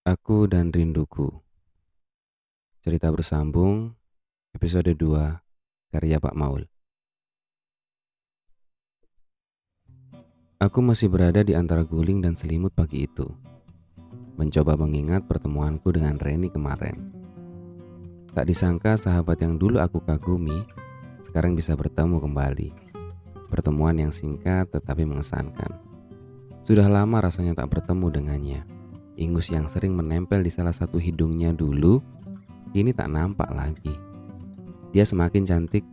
Aku dan Rinduku. Cerita bersambung, episode 2, karya Pak Maul. Aku masih berada di antara guling dan selimut pagi itu, mencoba mengingat pertemuanku dengan Reni kemarin. Tak disangka sahabat yang dulu aku kagumi, sekarang bisa bertemu kembali. Pertemuan yang singkat tetapi mengesankan. Sudah lama rasanya tak bertemu dengannya. Ingus yang sering menempel di salah satu hidungnya dulu, kini tak nampak lagi. Dia semakin cantik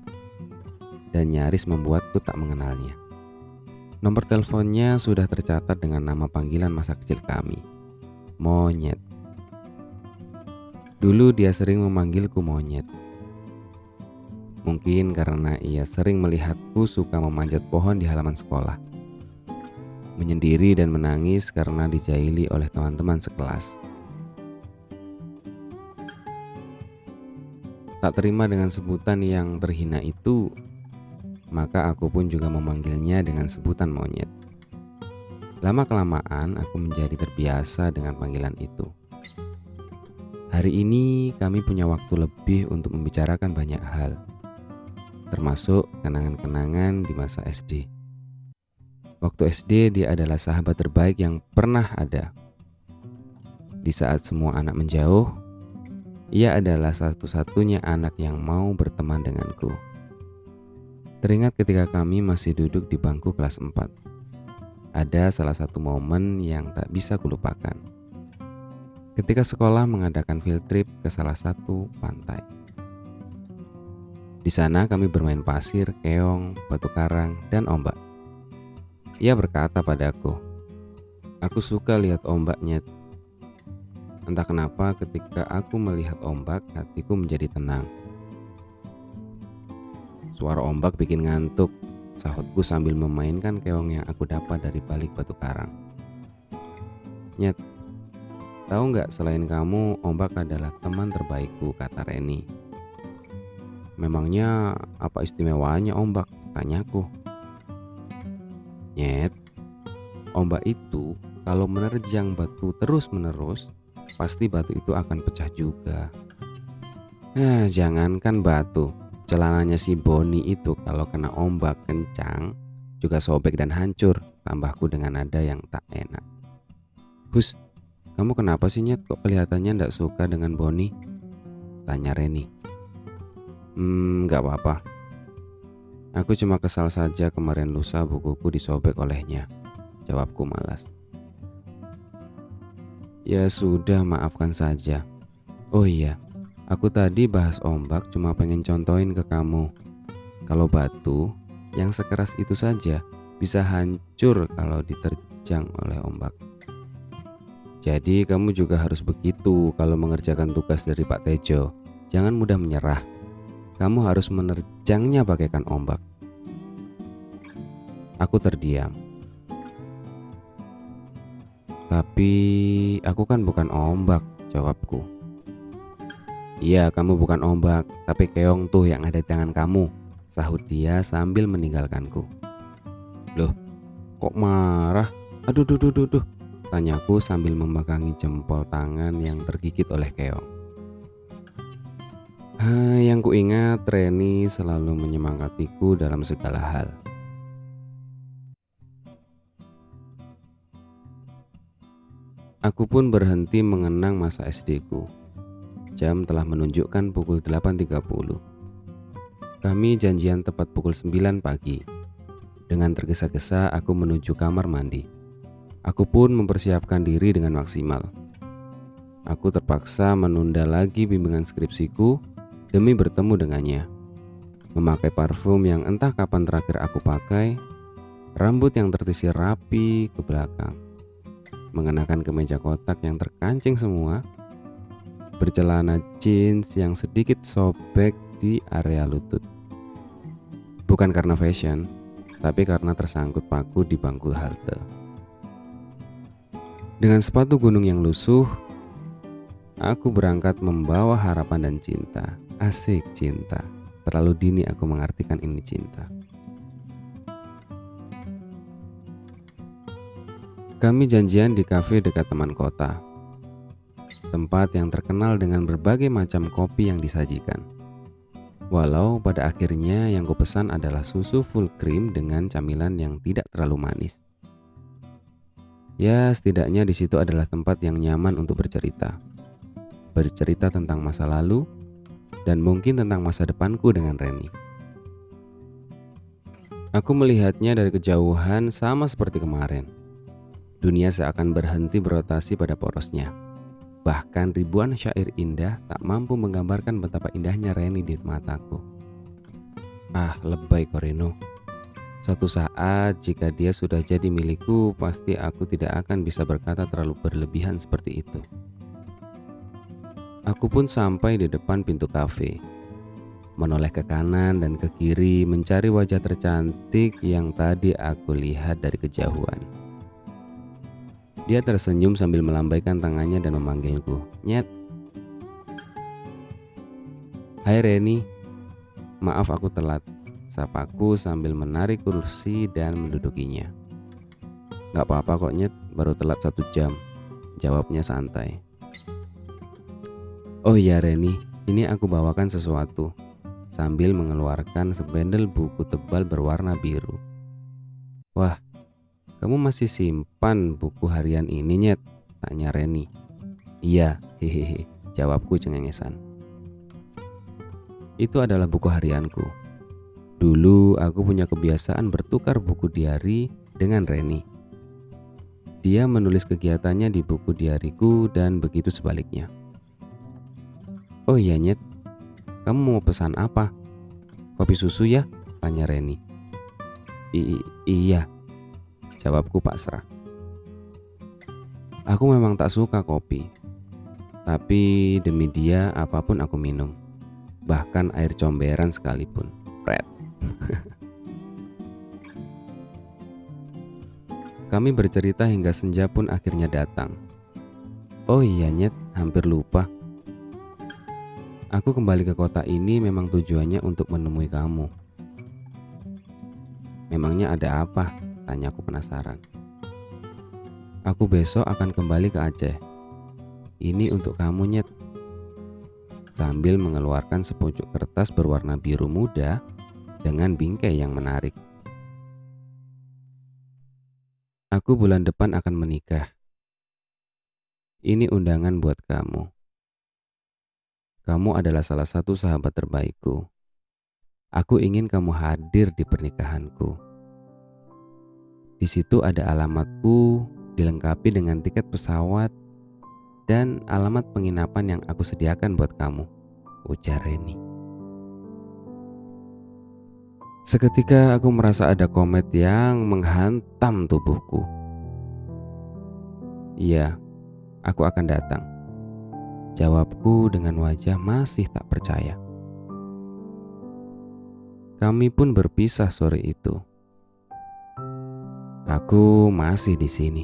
dan nyaris membuatku tak mengenalnya. Nomor teleponnya sudah tercatat dengan nama panggilan masa kecil kami, Monyet. Dulu dia sering memanggilku Monyet. Mungkin karena ia sering melihatku suka memanjat pohon di halaman sekolah, menyendiri dan menangis karena dijaili oleh teman-teman sekelas. Tak terima dengan sebutan yang terhina itu, maka aku pun juga memanggilnya dengan sebutan Monyet. Lama-kelamaan aku menjadi terbiasa dengan panggilan itu. Hari ini kami punya waktu lebih untuk membicarakan banyak hal, termasuk kenangan-kenangan di masa SD. Waktu SD dia adalah sahabat terbaik yang pernah ada. Di saat semua anak menjauh, ia adalah satu-satunya anak yang mau berteman denganku. Teringat ketika kami masih duduk di bangku kelas 4. Ada salah satu momen yang tak bisa kulupakan. Ketika sekolah mengadakan field trip ke salah satu pantai. Di sana kami bermain pasir, keong, batu karang, dan ombak. Ia berkata padaku, "Aku suka lihat ombaknya." Entah kenapa ketika aku melihat ombak, hatiku menjadi tenang. Suara ombak bikin ngantuk, sahutku sambil memainkan keong yang aku dapat dari balik batu karang. "Nyet, tahu nggak selain kamu, ombak adalah teman terbaikku," kata Reni. "Memangnya apa istimewanya ombak?" tanyaku. "Nyet, ombak itu kalau menerjang batu terus-menerus, pasti batu itu akan pecah juga." Jangankan batu, celananya si Boni itu kalau kena ombak kencang juga sobek dan hancur, tambahku dengan nada yang tak enak. "Hus, kamu kenapa sih Nyet, kok kelihatannya ndak suka dengan Boni?" tanya Reni. Gak apa-apa. Aku cuma kesal saja kemarin lusa bukuku disobek olehnya," jawabku malas. "Ya sudah, maafkan saja. Oh iya, aku tadi bahas ombak cuma pengen contohin ke kamu. Kalau batu yang sekeras itu saja bisa hancur kalau diterjang oleh ombak. Jadi kamu juga harus begitu kalau mengerjakan tugas dari Pak Tejo. Jangan mudah menyerah. Kamu harus menerjangnya bagaikan ombak." Aku terdiam. "Tapi aku kan bukan ombak," jawabku. "Iya, kamu bukan ombak, tapi keong tuh yang ada di tangan kamu," sahut dia sambil meninggalkanku. "Loh, kok marah? Aduh, duh, duh, duh, duh," tanyaku sambil memegangi jempol tangan yang tergigit oleh keong. Yang kuingat, Reni selalu menyemangatiku dalam segala hal. Aku pun berhenti mengenang masa SD-ku. Jam telah menunjukkan pukul 8.30. Kami janjian tepat pukul 9 pagi. Dengan tergesa-gesa aku menuju kamar mandi. Aku pun mempersiapkan diri dengan maksimal. Aku terpaksa menunda lagi bimbingan skripsiku demi bertemu dengannya. Memakai parfum yang entah kapan terakhir aku pakai, rambut yang tertisir rapi ke belakang, mengenakan kemeja kotak yang terkancing semua, bercelana jeans yang sedikit sobek di area lutut. Bukan karena fashion, tapi karena tersangkut paku di bangku halte. Dengan sepatu gunung yang lusuh, aku berangkat membawa harapan dan cinta. Asik cinta. Terlalu dini aku mengartikan ini cinta. Kami janjian di kafe dekat teman kota. tempat yang terkenal dengan berbagai macam kopi yang disajikan. Walau pada akhirnya yang kupesan adalah susu full cream dengan camilan yang tidak terlalu manis. Ya, setidaknya di situ adalah tempat yang nyaman untuk bercerita. Bercerita tentang masa lalu dan mungkin tentang masa depanku dengan Reni. Aku melihatnya dari kejauhan sama seperti kemarin. Dunia seakan berhenti berotasi pada porosnya. Bahkan ribuan syair indah tak mampu menggambarkan betapa indahnya Reni di mataku. Ah, lebay Korino. Suatu saat jika dia sudah jadi milikku, pasti aku tidak akan bisa berkata terlalu berlebihan seperti itu. Aku pun sampai di depan pintu kafe. Menoleh ke kanan dan ke kiri mencari wajah tercantik yang tadi aku lihat dari kejauhan. Dia tersenyum sambil melambaikan tangannya dan memanggilku, "Nyet." "Hai Reni, maaf aku telat," sapaku sambil menarik kursi dan mendudukinya. "Gak apa-apa kok Nyet, baru telat 1 jam," jawabnya santai. "Oh iya Reni, ini aku bawakan sesuatu," sambil mengeluarkan sebendel buku tebal berwarna biru. "Wah, kamu masih simpan buku harian ini Nyet?" tanya Reni. "Iya, hehehe," jawabku cengengesan. Itu adalah buku harianku. Dulu aku punya kebiasaan bertukar buku diari dengan Reni. Dia menulis kegiatannya di buku diariku dan begitu sebaliknya. "Oh iya Nyet, kamu mau pesan apa? Kopi susu ya?" tanya Reni. Iya," jawabku pasrah. Aku memang tak suka kopi, tapi demi dia apapun aku minum, bahkan air comberan sekalipun. Pret. Kami bercerita hingga senja pun akhirnya datang. "Oh iya Nyet, hampir lupa. Aku kembali ke kota ini memang tujuannya untuk menemui kamu." "Memangnya ada apa?" tanyaku penasaran. "Aku besok akan kembali ke Aceh. Ini untuk kamu Nyet." Sambil mengeluarkan sepucuk kertas berwarna biru muda dengan bingkai yang menarik. "Aku bulan depan akan menikah. Ini undangan buat kamu. Kamu adalah salah satu sahabat terbaikku. Aku ingin kamu hadir di pernikahanku. Di situ ada alamatku, dilengkapi dengan tiket pesawat dan alamat penginapan yang aku sediakan buat kamu," ujar Reni. Seketika aku merasa ada komet yang menghantam tubuhku. "Iya, aku akan datang," jawabku dengan wajah masih tak percaya. Kami pun berpisah sore itu. Aku masih di sini,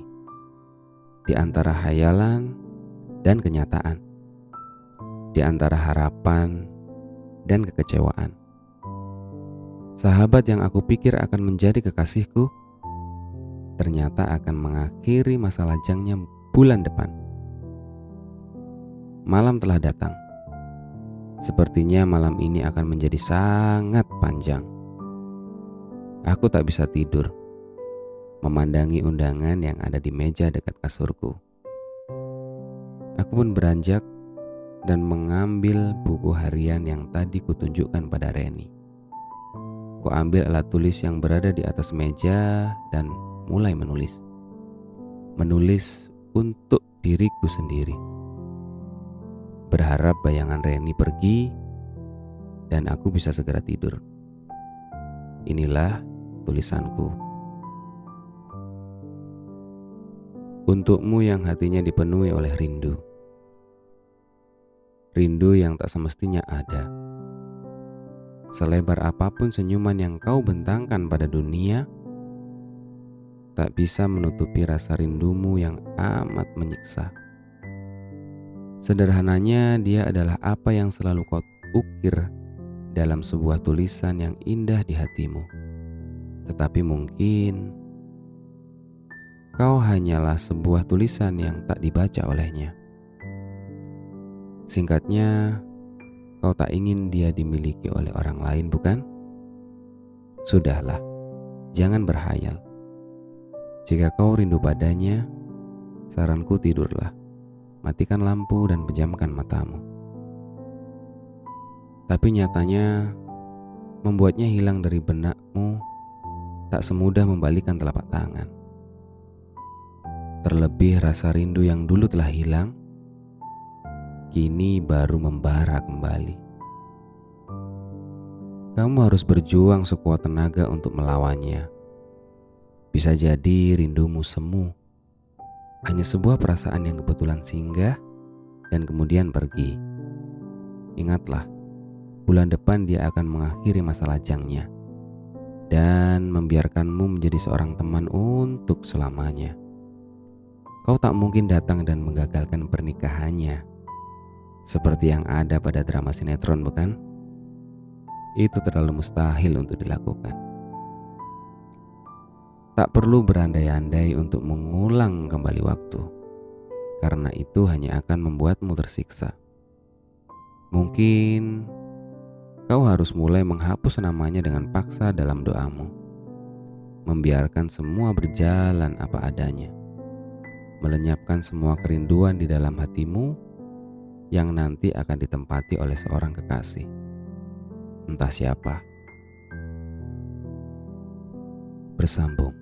di antara hayalan dan kenyataan, di antara harapan dan kekecewaan. Sahabat yang aku pikir akan menjadi kekasihku, ternyata akan mengakhiri masa lajangnya bulan depan. Malam telah datang. Sepertinya malam ini akan menjadi sangat panjang. Aku tak bisa tidur, memandangi undangan yang ada di meja dekat kasurku. Aku pun beranjak dan mengambil buku harian yang tadi kutunjukkan pada Reni. Kuambil alat tulis yang berada di atas meja dan mulai menulis. Menulis untuk diriku sendiri. Berharap bayangan Reni pergi dan aku bisa segera tidur. Inilah tulisanku. Untukmu yang hatinya dipenuhi oleh rindu. Rindu yang tak semestinya ada. Selebar apapun senyuman yang kau bentangkan pada dunia, tak bisa menutupi rasa rindumu yang amat menyiksa. Sederhananya, dia adalah apa yang selalu kau ukir dalam sebuah tulisan yang indah di hatimu. Tetapi mungkin kau hanyalah sebuah tulisan yang tak dibaca olehnya. Singkatnya, kau tak ingin dia dimiliki oleh orang lain, bukan? Sudahlah, jangan berhayal. Jika kau rindu padanya, saranku tidurlah. Matikan lampu dan pejamkan matamu. Tapi nyatanya, membuatnya hilang dari benakmu tak semudah membalikan telapak tangan. Terlebih rasa rindu yang dulu telah hilang, kini baru membara kembali. Kamu harus berjuang sekuat tenaga untuk melawannya. Bisa jadi rindumu semu, hanya sebuah perasaan yang kebetulan singgah dan kemudian pergi. Ingatlah, bulan depan dia akan mengakhiri masa lajangnya dan membiarkanmu menjadi seorang teman untuk selamanya. Kau tak mungkin datang dan menggagalkan pernikahannya, seperti yang ada pada drama sinetron, bukan? Itu terlalu mustahil untuk dilakukan. Tak perlu berandai-andai untuk mengulang kembali waktu, karena itu hanya akan membuatmu tersiksa. Mungkin kau harus mulai menghapus namanya dengan paksa dalam doamu, membiarkan semua berjalan apa adanya, melenyapkan semua kerinduan di dalam hatimu yang nanti akan ditempati oleh seorang kekasih. Entah siapa. Bersambung.